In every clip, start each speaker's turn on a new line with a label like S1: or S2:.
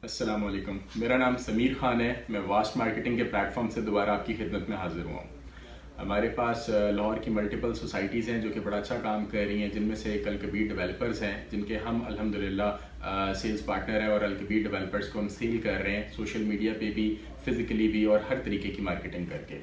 S1: अस्सलाम वालेकुम। मेरा नाम समीर खान है। मैं वास्ट मार्केटिंग के प्लेटफॉर्म से दोबारा आपकी खिदमत में हाजिर हुआ हूँ। हमारे पास लाहौर की मल्टीपल सोसाइटीज़ हैं जो कि बड़ा अच्छा काम कर रही हैं, जिनमें से एक अलकबीर डेवलपर्स हैं जिनके हम अल्हम्दुलिल्लाह सेल्स पार्टनर हैं और अलकबीर डेवलपर्स को हम सेल कर रहे हैं सोशल मीडिया पे भी, फिज़िकली भी और हर तरीके की मार्केटिंग करके।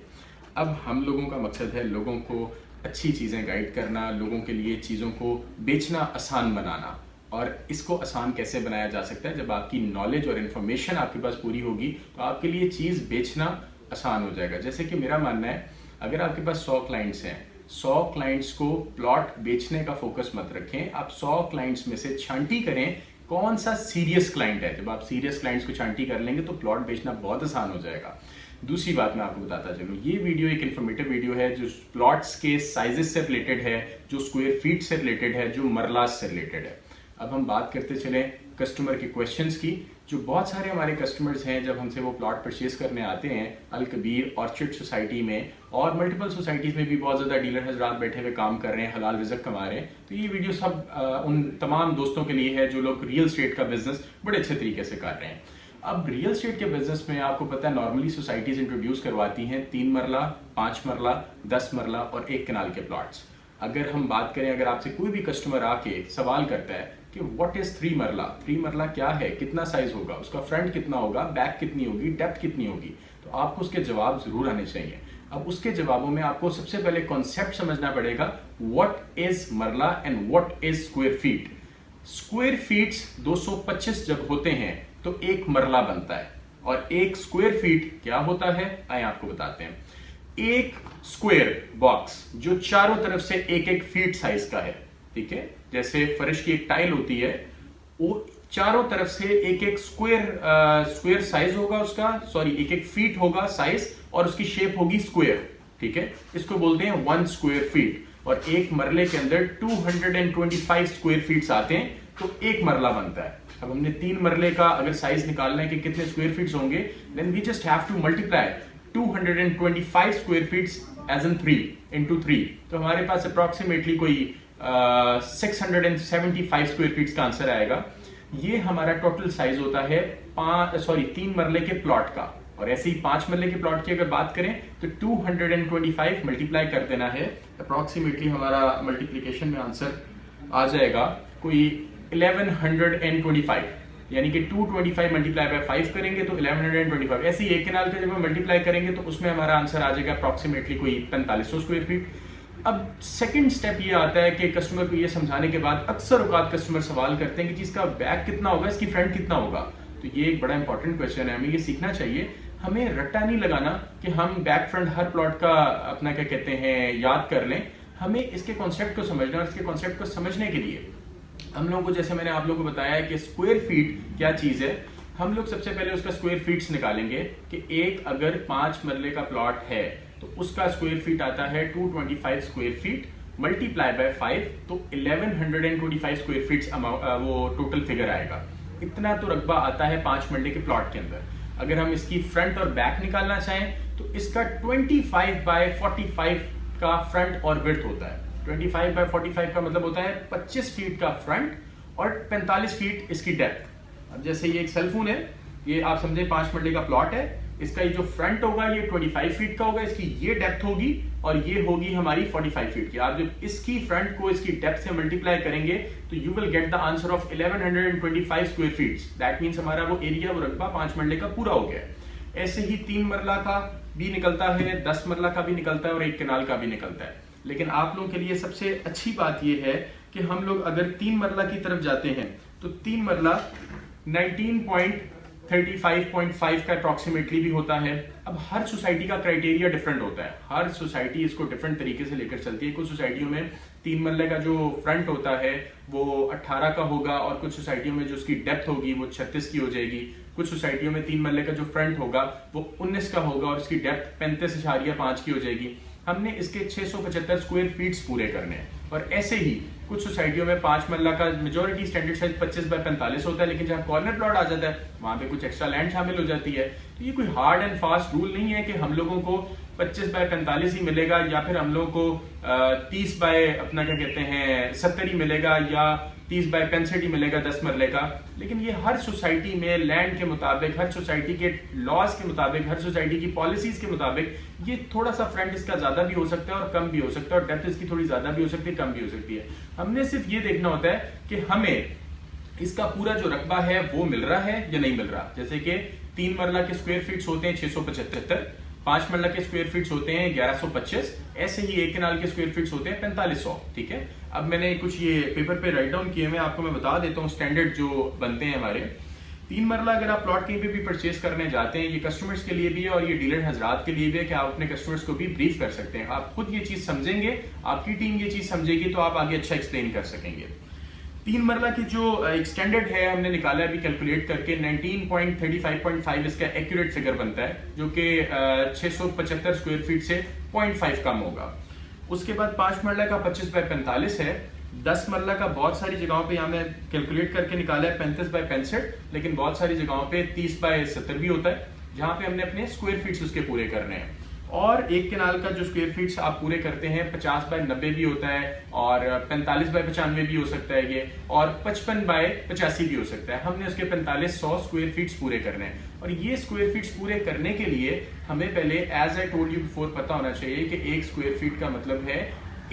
S1: अब हम लोगों का मकसद है लोगों को अच्छी चीज़ें गाइड करना, लोगों के लिए चीज़ों को बेचना आसान बनाना। और इसको आसान कैसे बनाया जा सकता है? जब आपकी नॉलेज और इन्फॉर्मेशन आपके पास पूरी होगी तो आपके लिए चीज़ बेचना आसान हो जाएगा। जैसे कि मेरा मानना है, अगर आपके पास 100 क्लाइंट्स हैं, 100 क्लाइंट्स को प्लॉट बेचने का फोकस मत रखें। आप 100 क्लाइंट्स में से छांटी करें कौन सा सीरियस क्लाइंट है। जब आप सीरियस क्लाइंट्स को छांटी कर लेंगे तो प्लॉट बेचना बहुत आसान हो जाएगा। दूसरी बात मैं आपको बताता चलूँ, ये वीडियो एक इन्फॉर्मेटिव वीडियो है जो प्लॉट्स के साइजेस से रिलेटेड है, जो स्क्वायर फीट से रिलेटेड है, जो मरलास से रिलेटेड है। अब हम बात करते चले कस्टमर के क्वेश्चंस की। जो बहुत सारे हमारे कस्टमर्स हैं, जब हमसे वो प्लॉट परचेज करने आते हैं अलकबीर, ऑर्चिड सोसाइटी में और मल्टीपल सोसाइटीज़ में भी बहुत ज़्यादा डीलर हजरात बैठे हुए काम कर रहे हैं, हलाल रिज़्क कमा रहे हैं। तो ये वीडियो सब उन तमाम दोस्तों के लिए है जो लोग रियल एस्टेट का बिजनेस बड़े अच्छे तरीके से कर रहे हैं। अब रियल एस्टेट के बिजनेस में आपको पता है नॉर्मली सोसाइटीज़ इंट्रोड्यूस करवाती हैं 3 मरला, 5 मरला, 10 मरला और 1 कनाल के प्लॉट्स। अगर हम बात करें, अगर आपसे कोई भी कस्टमर आके सवाल करता है कि व्हाट इज 3 मरला, 3 मरला क्या है, कितना साइज होगा, उसका फ्रंट कितना होगा, बैक कितनी होगी, डेप्थ कितनी होगी, तो आपको उसके जवाब जरूर आने चाहिए। अब उसके जवाबों में आपको सबसे पहले कॉन्सेप्ट समझना पड़ेगा, what is marla and what is square feet. Square feets 225 जब होते हैं तो एक मरला बनता है, और एक स्क्वायर फीट क्या होता है आइए आपको बताते हैं। एक स्क्वायर बॉक्स जो चारों तरफ से एक एक फीट साइज का है, ठीक है, जैसे फर्श की एक टाइल होती है, वो चारों तरफ से एक एक स्क्वायर साइज होगा उसका, सॉरी एक एक फीट होगा साइज, और उसकी शेप होगी स्क्वायर, ठीक है। इसको बोलते हैं 1 स्क्वायर फीट। और एक मरले के अंदर 225 स्क्वायर फीट्स आते हैं तो एक मरला बनता है। अब हमने 3 मरले का अगर साइज निकालना है कि कितने स्क्वायर फीट्स होंगे, then we just have to multiply 225 square feets as in 3 into 3, तो हमारे पास अप्रोक्सीमेटली कोई 675 स्क्वायर फीट्स का आंसर आएगा। ये हमारा टोटल साइज होता है 3 मरले के प्लॉट का। और ऐसे ही 5 मरले के प्लॉट की अगर बात करें तो 225 मल्टीप्लाई कर देना है, अप्रोक्सीमेटली हमारा मल्टीप्लीकेशन में आंसर आ जाएगा कोई 1125, यानी कि 225 मल्टीप्लाई बाय 5 करेंगे तो 1125। ऐसे ही एक कनाल का जब हम मल्टीप्लाई करेंगे तो उसमें हमारा आंसर आ जाएगा अप्रोक्सीमेटली कोई 4500 स्क्वायर फीट। अब सेकंड स्टेप ये आता है कि कस्टमर को ये समझाने के बाद अक्सर औकात कस्टमर सवाल करते हैं कि इसका बैक कितना होगा, इसकी फ्रंट कितना होगा। तो ये एक बड़ा इंपॉर्टेंट क्वेश्चन है, हमें ये सीखना चाहिए। हमें रट्टा नहीं लगाना कि हम बैक फ्रंट हर प्लॉट का अपना क्या कहते हैं याद कर लें। हमें इसके कॉन्सेप्ट को समझना, और इसके कॉन्सेप्ट को समझने के लिए हम लोगों को, जैसे मैंने आप लोगों को बताया कि स्क्वायर फीट क्या चीज है, हम लोग सबसे पहले उसका स्क्वायर फीट्स निकालेंगे कि एक अगर 5 मरले का प्लॉट है तो उसका स्क्वायर फीट आता है 225 स्क्वायर फीट मल्टीप्लाई बाय 5, तो 1125 स्क्वायर फीट्स वो टोटल फिगर आएगा। इतना तो रकबा आता है 5 मरले के प्लॉट के अंदर। अगर हम इसकी फ्रंट और बैक निकालना चाहें तो इसका 25 बाय 45 का फ्रंट और विड्थ होता है। 25 बाय 45 का मतलब होता है 25 फीट का फ्रंट और 45 फीट इसकी डेप्थ। अब जैसे ये एक सेलफोन है, ये आप समझे 5 मरले का प्लॉट है, इसका ये जो फ्रंट होगा ये 25 फीट का होगा, इसकी ये डेप्थ होगी और ये होगी हमारी 45 फीट की। आप जब इसकी फ्रंट को इसकी डेप्थ से मल्टीप्लाई करेंगे तो you will get the answer of 1125 square feets. That means हमारा वो एरिया, वो रकबा 5 मरले का पूरा हो गया। ऐसे ही 3 मरला का भी निकलता है, 10 मरला का भी निकलता है और 1 कनाल का भी निकलता है। लेकिन आप लोगों के लिए सबसे अच्छी बात यह है कि हम लोग अगर 3 मरला की तरफ जाते हैं तो 3 मरला 19.35.5 का अप्रोक्सीमेटली भी होता है। अब हर सोसाइटी का क्राइटेरिया डिफरेंट होता है, हर सोसाइटी इसको डिफरेंट तरीके से लेकर चलती है। कुछ सोसाइटियों में 3 मरले का जो फ्रंट होता है वो 18 का होगा, और कुछ सोसाइटियों में जो उसकी डेप्थ होगी वो 36 की हो जाएगी। कुछ सोसाइटियों में 3 मरले का जो फ्रंट होगा वो 19 का होगा और उसकी डेप्थ 35.5 की हो जाएगी। हमने इसके 675 स्क्वायर फीट्स पूरे करने हैं। और ऐसे ही कुछ सोसाइटियों में 5 मरला का मेजोरिटी स्टैंडर्ड साइज 25 बाय 45 होता है, लेकिन जहां कॉर्नर प्लॉट आ जाता है वहां पे कुछ एक्स्ट्रा लैंड शामिल हो जाती है। तो ये कोई हार्ड एंड फास्ट रूल नहीं है कि हम लोगों को 25 बाय 45 ही मिलेगा, या फिर हम लोगों को 30 बाय अपना क्या कहते हैं 70 ही मिलेगा, या 30 बाय 65 ही मिलेगा 10 मरले का। लेकिन ये हर सोसाइटी में लैंड के मुताबिक, हर सोसाइटी के लॉज के मुताबिक, हर सोसाइटी की पॉलिसीज के मुताबिक ये थोड़ा सा फ्रंट इसका ज्यादा भी हो सकता है और कम भी हो सकता है, और डेप्थ इसकी थोड़ी ज्यादा भी हो सकती है, कम भी हो सकती है। हमने सिर्फ ये देखना होता है कि हमें इसका पूरा जो रकबा है वो मिल रहा है या नहीं मिल रहा। जैसे कि 3 मरला के स्क्वायर फीट्स होते हैं 675, 5 मरला के स्क्वायर फीट्स होते हैं 1125, ऐसे ही 1 कनाल के स्क्वायर फीट्स होते हैं 4500। ठीक है, अब मैंने कुछ ये पेपर पे राइट डाउन किए हुए, आपको मैं बता देता हूँ स्टैंडर्ड जो बनते हैं हमारे। 3 मरला अगर आप प्लॉट कहीं पे भी परचेज करने जाते हैं, ये कस्टमर्स के लिए भी है और ये डीलर हजरात के लिए भी है कि आप अपने कस्टमर्स को भी ब्रीफ कर सकते हैं। आप खुद ये चीज समझेंगे, आपकी टीम ये चीज समझेगी, तो आप आगे अच्छा एक्सप्लेन कर सकेंगे। 3 मरला की जो एक्सटेंडेड है हमने निकाला अभी कैलकुलेट करके 19.35.5 इसका एक्यूरेट फिगर बनता है, जो कि 675 स्क्वायर फीट से 0.5 कम होगा। उसके बाद 5 मरला का 25 बाय 45 है। 10 मरला का बहुत सारी जगहों पे यहाँ मैं कैलकुलेट करके निकाला है 35 बाय 65, लेकिन बहुत सारी जगहों पे 30 बाय 70 भी होता है, जहां पे हमने अपने स्क्वायर फीट्स उसके पूरे करने हैं। और 1 कनाल का जो स्क्वायर फीट्स आप पूरे करते हैं 50 बाय 90 भी होता है, और 45 बाय 95 भी हो सकता है ये, और 55 बाय 85 भी हो सकता है। हमने उसके 4500 स्क्वायर फीट्स पूरे करने हैं, और ये स्क्वायर फीट्स पूरे करने के लिए हमें पहले as I told you before पता होना चाहिए कि 1 स्क्वायर फीट का मतलब है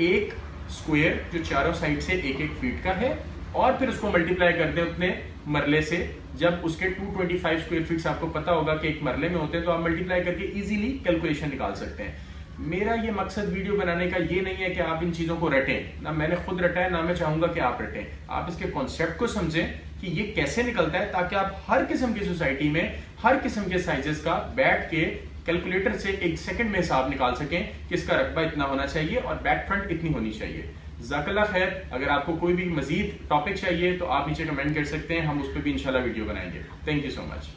S1: 1 स्क्वायर जो चारों साइड से 1-1 फीट का है, और फिर उसको मल्टीप्लाई करते हैं उतने मरले से। जब उसके 225 स्क्वायर फीट्स आपको पता होगा कि एक मरले में होते हैं, तो आप मल्टीप्लाई करके इजीली कैलकुलेशन निकाल सकते हैं। मेरा ये मकसद वीडियो बनाने का ये नहीं है कि आप इन चीजों को रटें, ना मैंने खुद रटा है, ना मैं चाहूंगा कि आप रटें। आप इसके कॉन्सेप्ट को समझें कि ये कैसे निकलता है, ताकि आप हर किस्म की सोसाइटी में हर किस्म के साइजेस का बैठ के कैलकुलेटर से 1 सेकंड में हिसाब निकाल सकें कि इसका रकबा इतना होना चाहिए और बैक फ्रंट इतनी होनी चाहिए। ज़ाकल्लाह खैर। अगर आपको कोई भी मजीद टॉपिक चाहिए तो आप नीचे कमेंट कर सकते हैं, हम उस पर भी इंशाल्लाह वीडियो बनाएंगे। Thank you so much.